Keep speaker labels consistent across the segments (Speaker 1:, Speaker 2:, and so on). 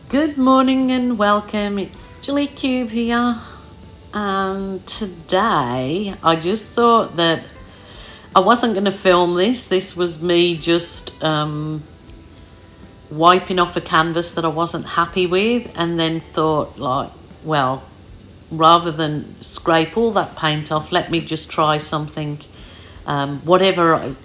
Speaker 1: Good morning and welcome. It's Julie Cube here, and today I just thought that I wasn't going to film this. This was me just wiping off a canvas that I wasn't happy with, and then thought, like, well, rather than scrape all that paint off, let me just try something, whatever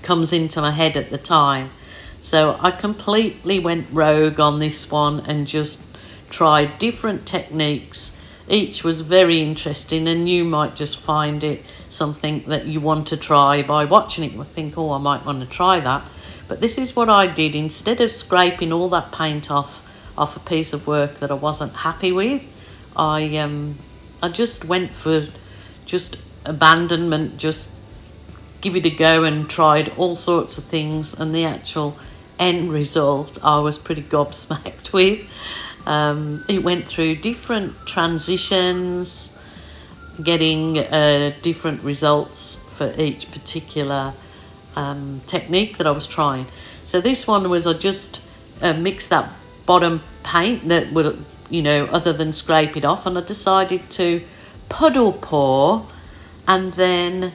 Speaker 1: comes into my head at the time. So I completely went rogue on this one and just tried different techniques. Each was very interesting, and you might just find it something that you want to try by watching it. You think, oh, I might want to try that. But this is what I did. Instead of scraping all that paint off a piece of work that I wasn't happy with, I just went for just abandonment, just give it a go, and tried all sorts of things, and the actual end result I was pretty gobsmacked with. It went through different transitions, getting different results for each particular technique that I was trying. So this one was I just mixed that bottom paint that would, other than scrape it off, and I decided to puddle pour and then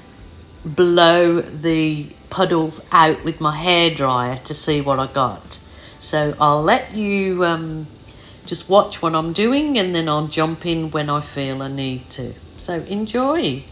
Speaker 1: blow the puddles out with my hairdryer to see what I got. So I'll let you just watch what I'm doing, and then I'll jump in when I feel I need to. So enjoy.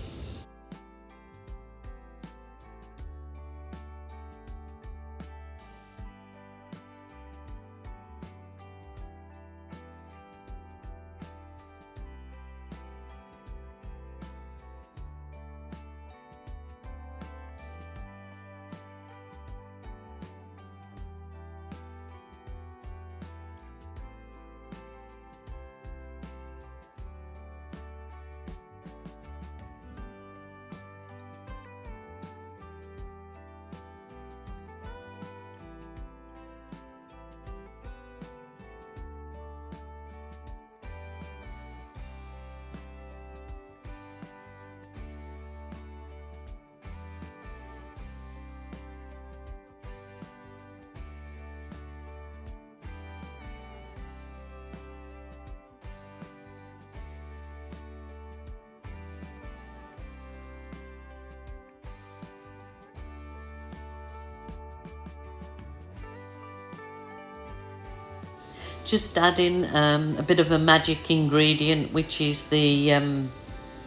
Speaker 1: Just add in a bit of a magic ingredient, which is the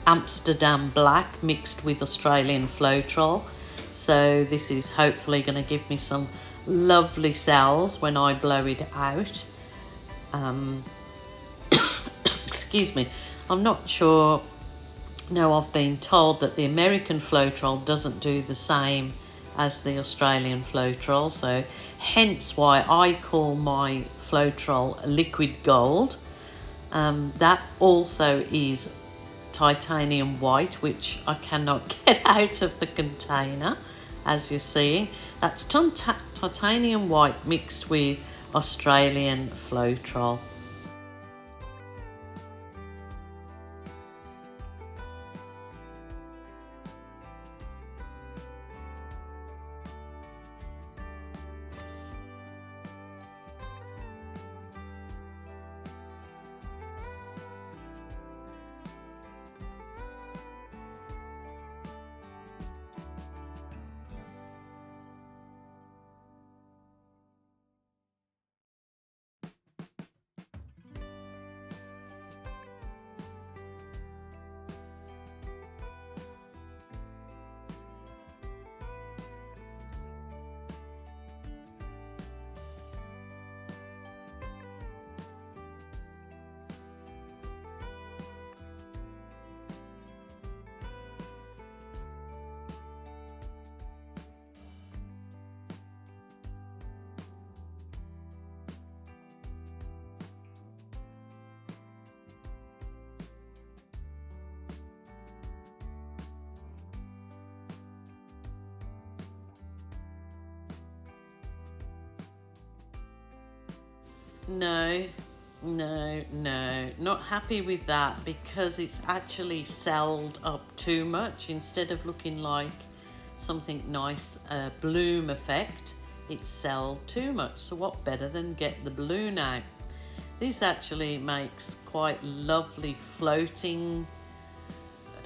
Speaker 1: Amsterdam Black mixed with Australian Floetrol. So this is hopefully going to give me some lovely cells when I blow it out. Excuse me. I'm not sure. No, I've been told that the American Floetrol doesn't do the same as the Australian Floetrol, so hence why I call my Floetrol liquid gold. That also is titanium white, which I cannot get out of the container, as you're seeing. That's titanium white mixed with Australian Floetrol. No, not happy with that, because it's actually celled up too much. Instead of looking like something nice, bloom effect, it's celled too much. So what better than get the balloon out? This actually makes quite lovely floating,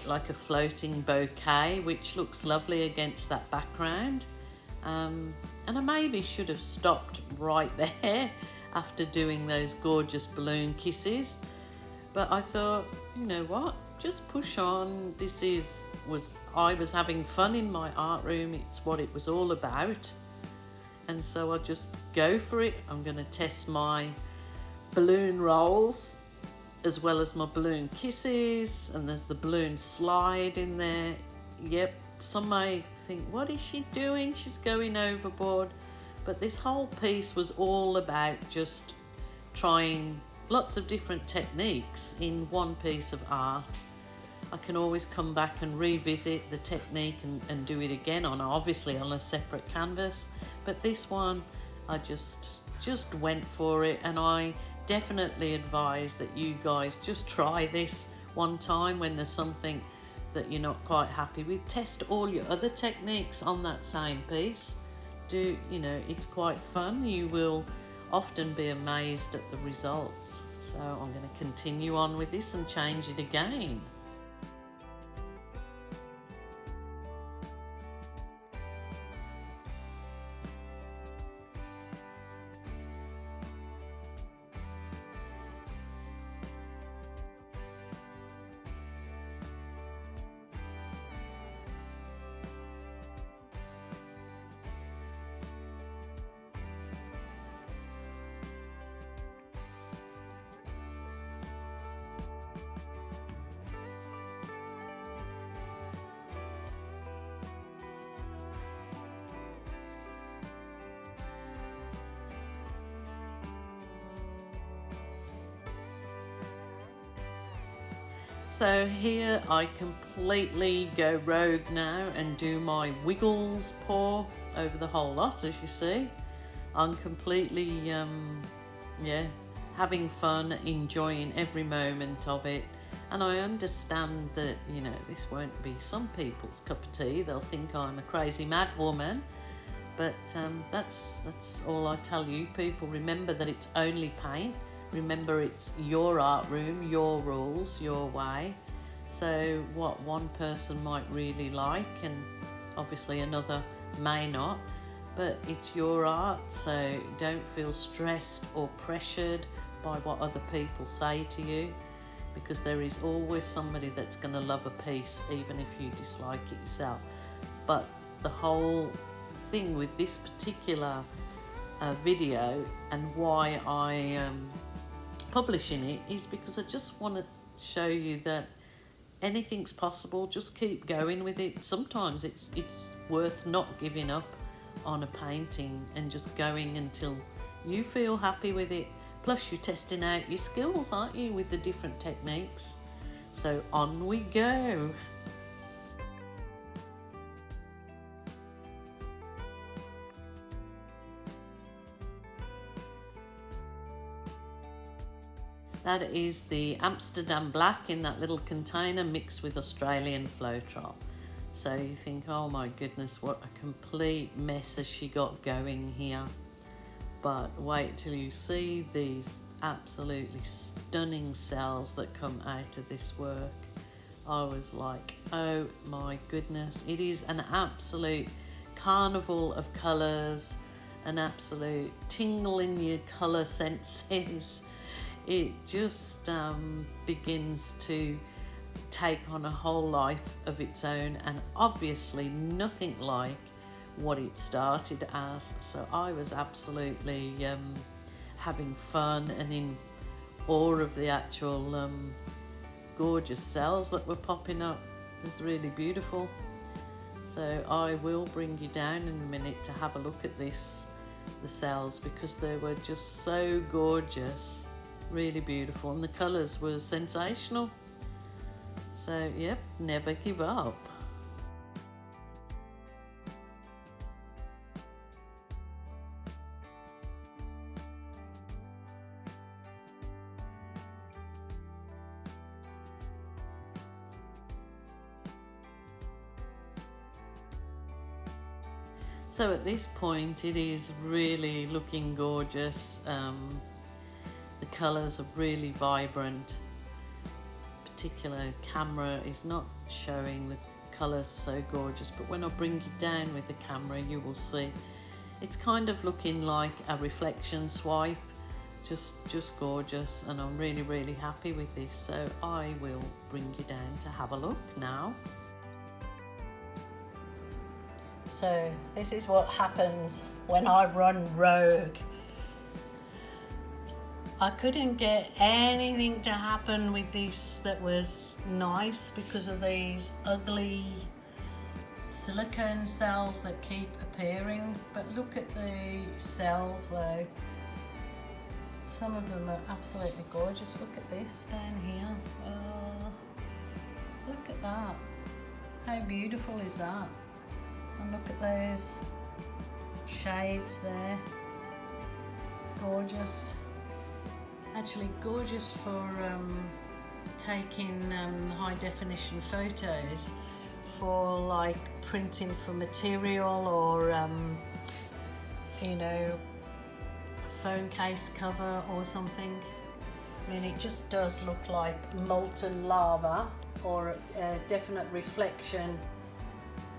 Speaker 1: like a floating bouquet, which looks lovely against that background. And I maybe should have stopped right there after doing those gorgeous balloon kisses, but I thought, you know what, just push on. I was having fun in my art room. It's what it was all about, and so I just go for it. I'm going to test my balloon rolls as well as my balloon kisses, and there's the balloon slide in there. Yep, some may think, what is she doing? She's going overboard. But this whole piece was all about just trying lots of different techniques in one piece of art. I can always come back and revisit the technique and do it again obviously on a separate canvas, but this one I just went for it, and I definitely advise that you guys just try this one time when there's something that you're not quite happy with. Test all your other techniques on that same piece. It's quite fun. You will often be amazed at the results. So I'm going to continue on with this and change it again. So here I completely go rogue now and do my wiggles pour over the whole lot. As you see, I'm completely having fun, enjoying every moment of it. And I understand that, this won't be some people's cup of tea. They'll think I'm a crazy mad woman. But that's all I tell you people. Remember that it's only paint. Remember, it's your art room, your rules, your way. So what one person might really like, and obviously another may not, but it's your art, so don't feel stressed or pressured by what other people say to you, because there is always somebody that's going to love a piece, even if you dislike it yourself. But the whole thing with this particular video, and why I am publishing it, is because I just want to show you that anything's possible. Just keep going with it. Sometimes it's worth not giving up on a painting and just going until you feel happy with it. Plus you're testing out your skills, aren't you, with the different techniques? So on we go. That is the Amsterdam Black in that little container mixed with Australian Floetrol. So you think, oh my goodness, what a complete mess has she got going here. But wait till you see these absolutely stunning cells that come out of this work. I was like, oh my goodness, it is an absolute carnival of colours, an absolute tingle in your colour senses. It just begins to take on a whole life of its own, and obviously nothing like what it started as. So I was absolutely having fun and in awe of the actual gorgeous cells that were popping up. It was really beautiful. So I will bring you down in a minute to have a look at the cells, because they were just so gorgeous. Really beautiful, and the colours were sensational. So yep, never give up. So at this point it is really looking gorgeous. The colours are really vibrant. Particular camera is not showing the colours so gorgeous, but when I bring you down with the camera you will see it's kind of looking like a reflection swipe. Just gorgeous, and I'm really happy with this, so I will bring you down to have a look now. So this is what happens when I run rogue. I couldn't get anything to happen with this that was nice because of these ugly silicone cells that keep appearing. But look at the cells though. Some of them are absolutely gorgeous. Look at this down here. Oh, look at that. How beautiful is that? And look at those shades there. Gorgeous. Actually gorgeous for taking high definition photos for like printing for material or you know, phone case cover or something. I mean, it just does look like molten lava or a definite reflection,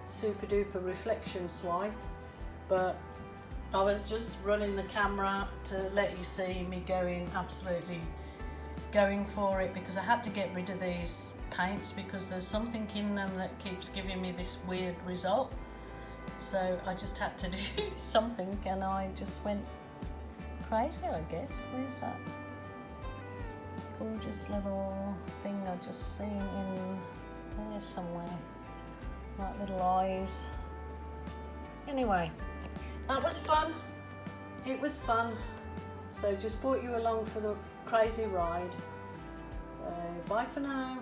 Speaker 1: super duper reflection swipe. But I was just running the camera to let you see me absolutely going for it, because I had to get rid of these paints because there's something in them that keeps giving me this weird result. So I just had to do something, and I just went crazy, I guess. Where's that gorgeous little thing I just seen in there somewhere? Like little eyes. Anyway, that was fun. It was fun. So just brought you along for the crazy ride. Bye for now.